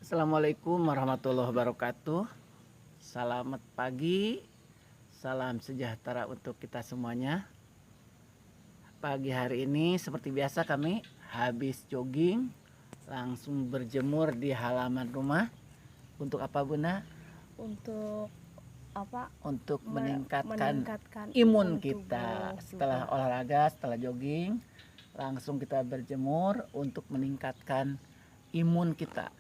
Assalamualaikum warahmatullahi wabarakatuh. Selamat pagi, salam sejahtera untuk kita semuanya. Pagi hari ini seperti biasa kami habis jogging, langsung berjemur di halaman rumah. Untuk apa Bunda? Untuk apa? Untuk meningkatkan Meningkatkan imun imun kita. tubuh Setelah juga. olahraga, setelah jogging, langsung kita berjemur untuk meningkatkan imun kita.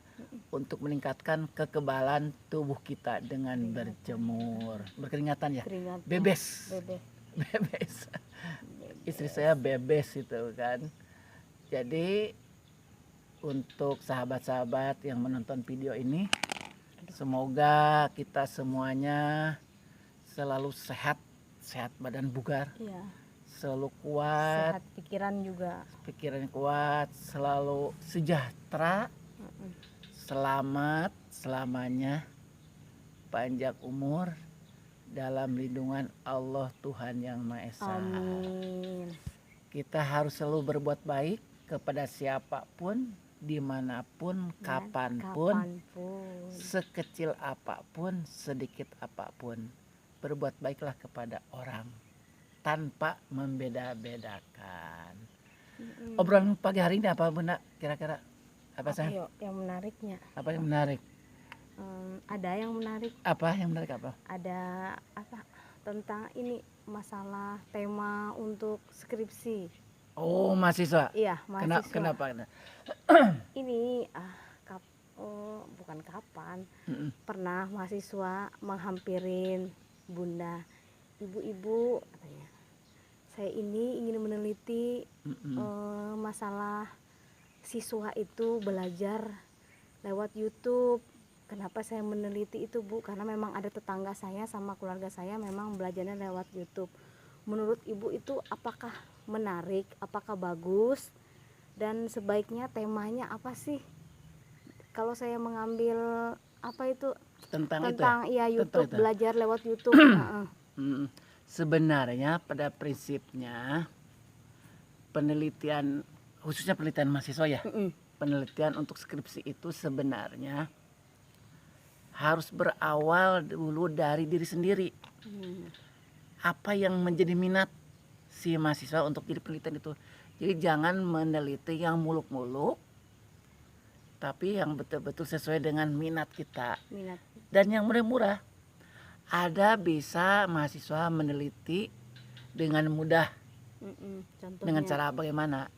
Untuk meningkatkan kekebalan tubuh kita dengan berjemur, berkeringatan ya, Keringat bebes. bebek. Bebes. Istri saya bebes itu kan. Jadi untuk sahabat-sahabat yang menonton video ini, semoga kita semuanya selalu sehat, sehat badan bugar, Iya. selalu kuat, Sehat pikiran juga. pikiran kuat, selalu sejahtera, selamat selamanya, panjang umur dalam lindungan Allah Tuhan Yang Maha Esa. Amin. Kita harus selalu berbuat baik kepada siapapun, dimanapun, kapanpun, sekecil apapun, sedikit apapun. Berbuat baiklah kepada orang tanpa membeda-bedakan. Obrolan pagi hari ini apa Bunda? Kira-kira apa sih? Yang menariknya? Apa yang menarik? Ada yang menarik. Apa yang menarik apa? Ada apa? Tentang ini masalah tema untuk skripsi. Oh, mahasiswa. Iya, mahasiswa. Kenapa? Ini bukan kapan. Pernah mahasiswa menghampirin Bunda, ibu-ibu katanya, saya ini ingin meneliti masalah siswa itu belajar lewat YouTube. Kenapa saya meneliti itu Bu? Karena memang ada tetangga saya sama keluarga saya memang belajarnya lewat YouTube. Menurut Ibu itu apakah menarik, apakah bagus, dan sebaiknya temanya apa sih? Kalau saya mengambil apa itu tentang ya YouTube, itu. belajar lewat YouTube. Sebenarnya pada prinsipnya penelitian, khususnya penelitian mahasiswa ya, penelitian untuk skripsi itu sebenarnya harus berawal dulu dari diri sendiri. Apa yang menjadi minat si mahasiswa untuk jadi penelitian itu. Jadi jangan meneliti yang muluk-muluk, tapi yang betul-betul sesuai dengan minat kita. Dan yang murah-murah. Ada bisa mahasiswa meneliti dengan mudah. Dengan cara bagaimana?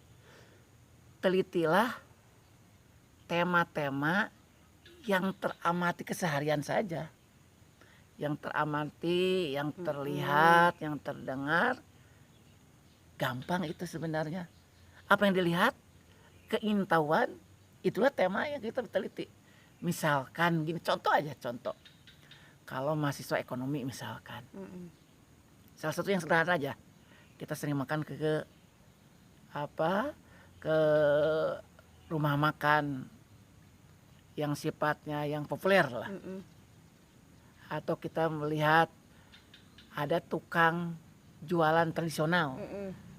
Telitilah tema-tema yang teramati keseharian saja. Yang teramati, yang terlihat, yang terdengar. Gampang itu sebenarnya. Apa yang dilihat, keingintahuan, itulah tema yang kita teliti. Misalkan gini, contoh. Kalau mahasiswa ekonomi misalkan, salah satu yang sederhana aja, kita sering makan ke rumah makan yang sifatnya yang populer lah, atau kita melihat ada tukang jualan tradisional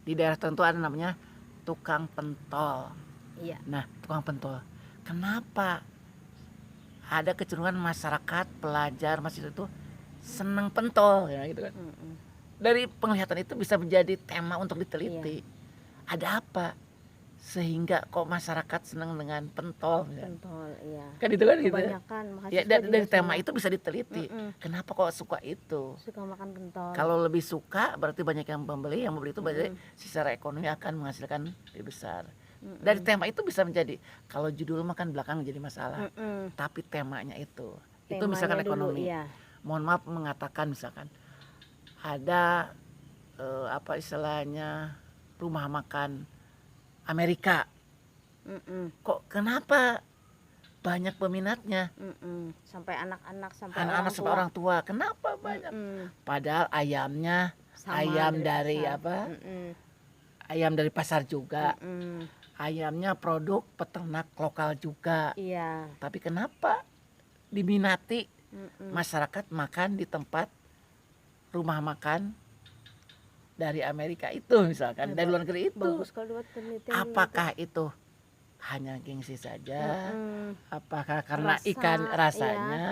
di daerah tertentu, ada namanya tukang pentol. Nah, tukang pentol, kenapa ada kecenderungan masyarakat, pelajar, mahasiswa itu senang pentol ya gitu kan. Dari penglihatan itu bisa menjadi tema untuk diteliti. Ada apa sehingga kok masyarakat senang dengan pentol? Pentol, iya. Kan itu kan gitu. Kebanyakan Ya, dari tema itu bisa diteliti. Kenapa kok suka itu? Suka makan pentol. Kalau lebih suka berarti banyak yang membeli itu berarti secara ekonomi akan menghasilkan lebih besar. Dari tema itu bisa menjadi, kalau judul mah kan belakang jadi masalah, tapi temanya itu misalkan ekonomi. Mohon maaf mengatakan misalkan ada istilahnya rumah makan Amerika. Kok kenapa banyak peminatnya? Sampai anak-anak sampai orang tua. Kenapa banyak? Padahal ayamnya ayam dari ayam dari pasar juga. Ayamnya produk peternak lokal juga. Iya. Tapi kenapa diminati masyarakat makan di tempat rumah makan dari Amerika itu misalkan, dari luar negeri itu? Bagus kalau buat penelitian. Apakah itu hanya gengsi saja, Mm-mm. apakah karena Rasa, ikan iya. rasanya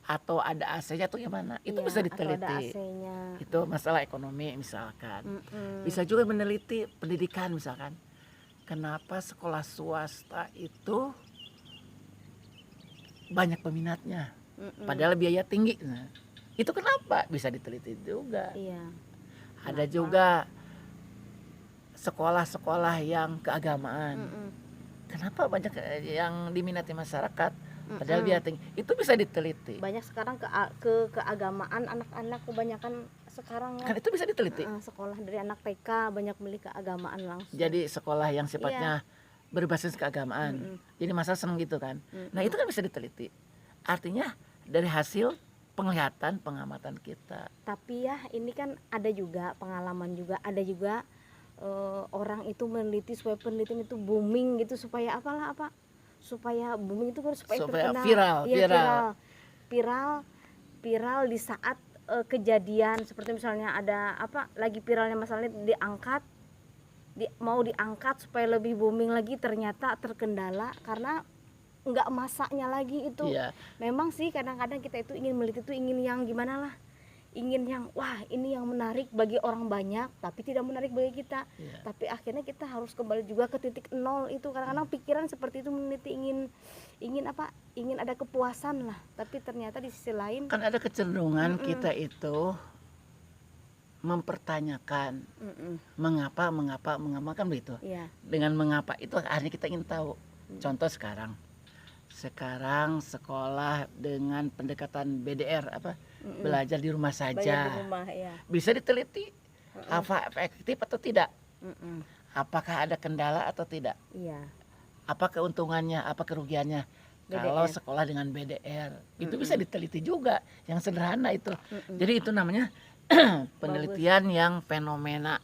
atau ada AC-nya atau gimana, itu Iya, bisa atau ada diteliti. AC-nya. Itu masalah ekonomi misalkan. Mm-mm. Bisa juga meneliti pendidikan misalkan. Kenapa sekolah swasta itu banyak peminatnya, Mm-mm. padahal biaya tinggi. Nah, itu kenapa? Bisa diteliti juga. Iya. Ada Kenapa? juga sekolah-sekolah yang keagamaan. Mm-mm. Kenapa banyak yang diminati masyarakat? Padahal Mm-mm. biaya tinggi. Itu bisa diteliti. Banyak sekarang keagamaan anak-anak kebanyakan sekarang Kan itu bisa diteliti. sekolah dari anak TK banyak milih keagamaan langsung. Jadi sekolah yang sifatnya berbasis keagamaan. Mm-mm. Jadi masa seneng gitu kan. Mm-mm. Nah, itu kan bisa diteliti. Artinya dari hasil penglihatan pengamatan kita. Tapi ya ini kan ada juga pengalaman juga, ada juga orang itu meneliti supaya penelitian itu booming gitu, supaya supaya booming itu kan supaya terkenal, viral, iya, viral. viral di saat kejadian seperti misalnya ada lagi viralnya masalahnya mau diangkat supaya lebih booming lagi, ternyata terkendala karena nggak masaknya lagi itu. Iya. Memang sih kadang-kadang kita itu ingin meliti itu ingin yang gimana lah, ingin yang wah ini yang menarik bagi orang banyak tapi tidak menarik bagi kita. Iya. Tapi akhirnya kita harus kembali juga ke titik nol itu. Kadang-kadang pikiran seperti itu meneliti ingin ada kepuasan lah, tapi ternyata di sisi lain Kan ada kecenderungan kita itu mempertanyakan mengapa kan begitu. ya Dengan mengapa itu akhirnya kita ingin tahu. Contoh sekarang sekolah dengan pendekatan BDR belajar di rumah banyak saja, di rumah ya. bisa diteliti apa efektif atau tidak, apakah ada kendala atau tidak, Iya. apa keuntungannya, apa kerugiannya BDR. kalau sekolah dengan BDR. Itu bisa diteliti juga, yang sederhana itu. Jadi itu namanya penelitian yang fenomena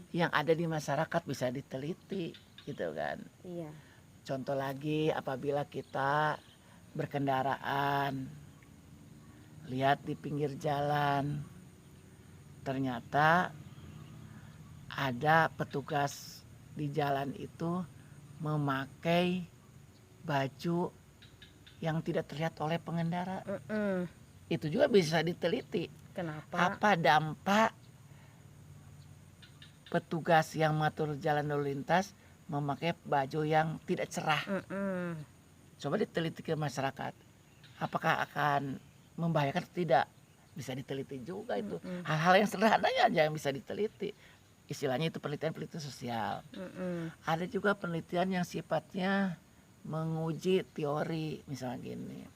yang ada di masyarakat bisa diteliti gitu kan. Iya. Contoh lagi, apabila kita berkendaraan, lihat di pinggir jalan, ternyata ada petugas di jalan itu memakai baju yang tidak terlihat oleh pengendara. Itu juga bisa diteliti. Kenapa? Apa dampak petugas yang mengatur jalan lalu lintas memakai baju yang tidak cerah? Coba diteliti ke masyarakat, apakah akan membahayakan atau tidak? Bisa diteliti juga itu. Hal-hal yang sederhana aja yang bisa diteliti. Istilahnya itu penelitian sosial. Ada juga penelitian yang sifatnya menguji teori, misalnya gini,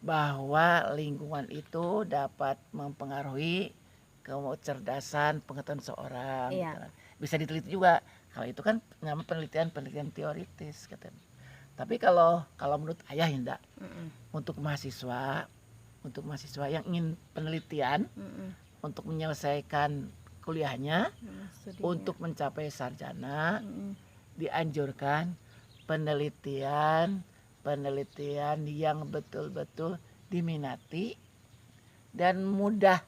bahwa lingkungan itu dapat mempengaruhi kecerdasan pengetahuan seorang. Iya. Gitu. Bisa diteliti juga. Kalau itu kan namanya penelitian teoritis katanya. Tapi kalau menurut ayah Hinda, untuk mahasiswa yang ingin penelitian untuk menyelesaikan kuliahnya, untuk mencapai sarjana, dianjurkan penelitian yang betul-betul diminati dan mudah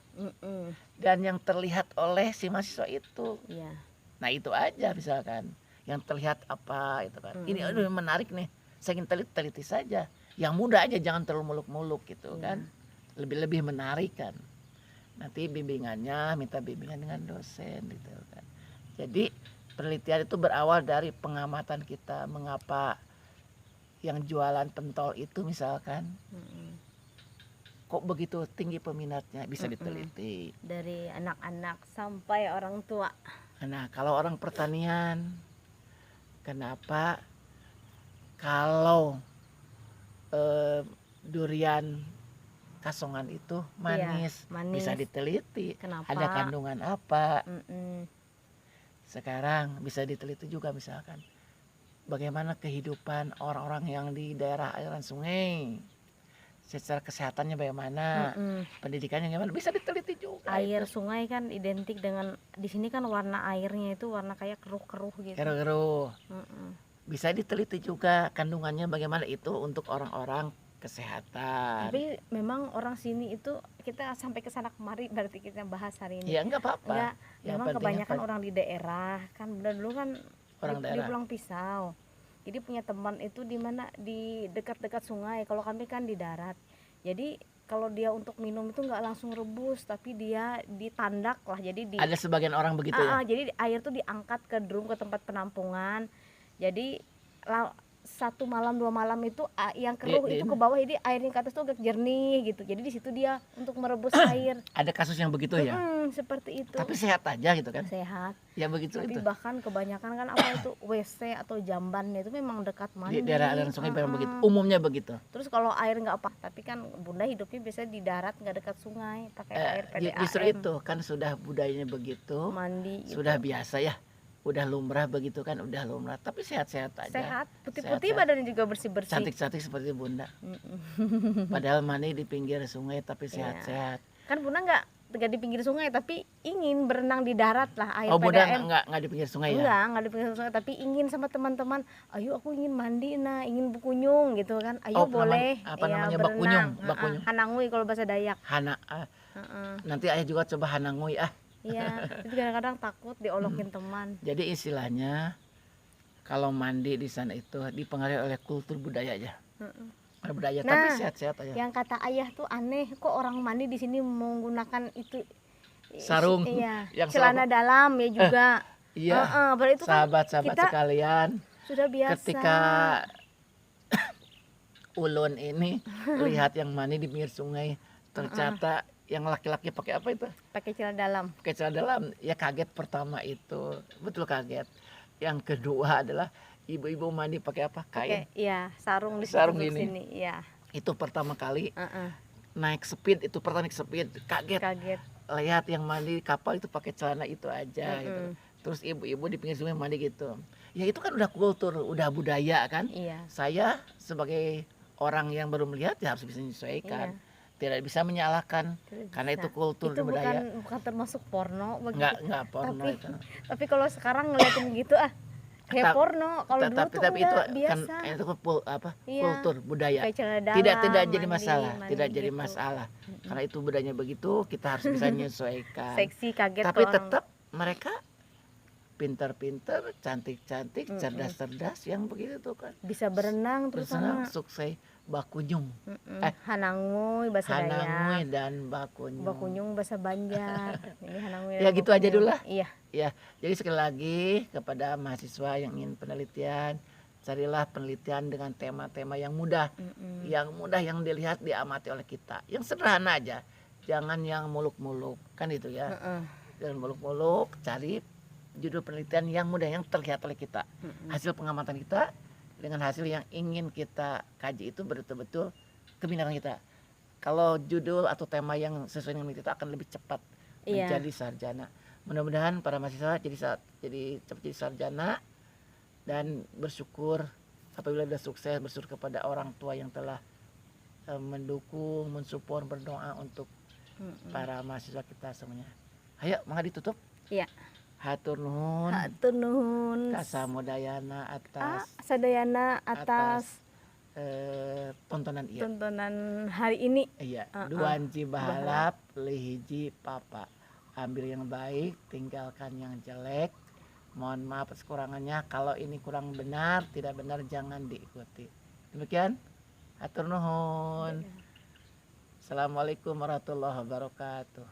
dan yang terlihat oleh si mahasiswa itu. Iya. Nah itu aja misalkan yang terlihat apa itu kan. Ini aduh menarik nih, saya ingin teliti saja. Yang mudah aja, jangan terlalu muluk-muluk gitu kan. Lebih menarik kan. Nanti minta bimbingan dengan dosen gitu kan. Jadi penelitian itu berawal dari pengamatan kita, mengapa yang jualan pentol itu misalkan kok begitu tinggi peminatnya, bisa diteliti. Dari anak-anak sampai orang tua. Nah kalau orang pertanian, kenapa kalau durian kasongan itu manis, manis. bisa diteliti. Kenapa? Ada kandungan apa? Sekarang bisa diteliti juga misalkan bagaimana kehidupan orang-orang yang di daerah aliran sungai, secara kesehatannya bagaimana, pendidikannya bagaimana, bisa diteliti juga. Air sungai kan identik dengan, di sini kan warna airnya itu warna kayak keruh-keruh gitu. Keruh-keruh. Bisa diteliti juga kandungannya bagaimana, itu untuk orang-orang kesehatan. Tapi memang orang sini itu, kita sampai ke sana kemari berarti kita bahas hari ini. Ya enggak apa-apa. Memang kebanyakan orang di daerah kan, dulu kan orang di Pulang Pisau. Jadi punya teman itu di mana, di dekat-dekat sungai. Kalau kami kan di darat. Jadi kalau dia untuk minum itu nggak langsung rebus, tapi dia ditandak lah. Jadi Ada sebagian orang begitu ya. jadi air tuh diangkat ke drum, ke tempat penampungan. Jadi satu malam 2 malam itu yang keruh itu ke bawah, jadi airnya ke atas tuh agak jernih gitu. Jadi di situ dia untuk merebus air. Ada kasus yang begitu ya. Seperti itu. Tapi sehat aja gitu kan. Sehat. Ya begitu Tapi itu. bahkan kebanyakan kan apa itu WC atau jambannya itu memang dekat mandi. Di daerah aliran sungai memang begitu. Umumnya begitu. Terus kalau air nggak apa, tapi kan Bunda hidupnya biasanya di darat, nggak dekat sungai, pakai air PDAM. Justru itu kan sudah budayanya begitu. Mandi gitu. Sudah biasa ya. Udah lumrah begitu kan, udah lumrah. Tapi sehat-sehat aja. Sehat, putih-putih, badannya juga bersih-bersih. Cantik-cantik seperti Bunda. Padahal mandi di pinggir sungai tapi sehat-sehat. Kan Bunda nggak di pinggir sungai, tapi ingin berenang di darat lah, air Oh Bunda PDAM. nggak di pinggir sungai ya? Nggak di pinggir sungai, tapi ingin sama teman-teman, ayo aku ingin mandi, ingin bukunyung gitu kan, ayo boleh. Apa ya, namanya, berenang. bakunyung. Hanangui kalau bahasa Dayak. Nanti ayah juga coba hanangui Iya, itu kadang-kadang takut diolokin teman. Jadi istilahnya kalau mandi di sana itu dipengaruhi oleh kultur budaya aja. Budaya, tapi sehat-sehat aja. Yang kata ayah tuh aneh, kok orang mandi di sini menggunakan itu sarung, yang celana dalam ya juga. Iya. Berarti itu Sahabat-sahabat kan sekalian, sudah biasa. ketika ulun ini lihat yang mandi di pinggir sungai, ternyata yang laki-laki pakai apa itu? Pakai celana dalam. Pakai celana dalam. Ya kaget pertama itu, betul kaget. Yang kedua adalah ibu-ibu mandi pakai apa? Kain. Iya, sarung di sarung sini. Iya. Itu pertama kali naik speed, kaget. Lihat yang mandi kapal itu pakai celana itu aja gitu. Terus ibu-ibu di pinggir sungai mandi gitu. Ya itu kan udah kultur, udah budaya kan. Iya. Saya sebagai orang yang baru melihat ya harus bisa menyesuaikan. Iya. Tidak bisa menyalahkan karena itu kultur itu budaya. Bukan termasuk porno begitu. Enggak porno itu. Tapi kalau sekarang ngeliatin gitu kayak porno. Kalau dulu tuh tapi itu biasa. Kan itu kultur budaya. Dalam, tidak jadi masalah, mandi jadi gitu. masalah. Karena itu budayanya begitu, kita harus bisa menyesuaikan. Seksi, kaget. Tapi tetap mereka pintar-pintar, cantik-cantik, cerdas-cerdas yang begitu tuh kan. Bisa berenang terus sama sukses bakunyung. Hanangui bahasa Dayak. Hanangui dan bakunyung. Bakunyung bahasa Banjar. Ini Hanangui. Ya gitu aja dulu lah. Iya. Ya, jadi sekali lagi kepada mahasiswa yang ingin penelitian, carilah penelitian dengan tema-tema yang mudah. Yang mudah, yang dilihat, diamati oleh kita. Yang sederhana aja. Jangan yang muluk-muluk, kan itu ya. Jangan muluk-muluk, cari judul penelitian yang mudah, yang terlihat oleh kita. Hasil pengamatan kita dengan hasil yang ingin kita kaji itu betul-betul keminatan kita. Kalau judul atau tema yang sesuai dengan kita akan lebih cepat menjadi sarjana. Mudah-mudahan para mahasiswa jadi cepat jadi sarjana dan bersyukur apabila sudah sukses, bersyukur kepada orang tua yang telah mendukung, mensupport, berdoa untuk para mahasiswa kita semuanya. Ayo, mangga ditutup. Iya. Hatur nuhun. Hatur nuhun. Kasamudayana sadayana atas tontonan iya. Tontonan hari ini. Iya, duanji bahalap, lihiji papa. Ambil yang baik, tinggalkan yang jelek. Mohon maaf kekurangannya. Kalau ini kurang benar, tidak benar jangan diikuti. Demikian. Hatur nuhun. Assalamualaikum warahmatullahi wabarakatuh.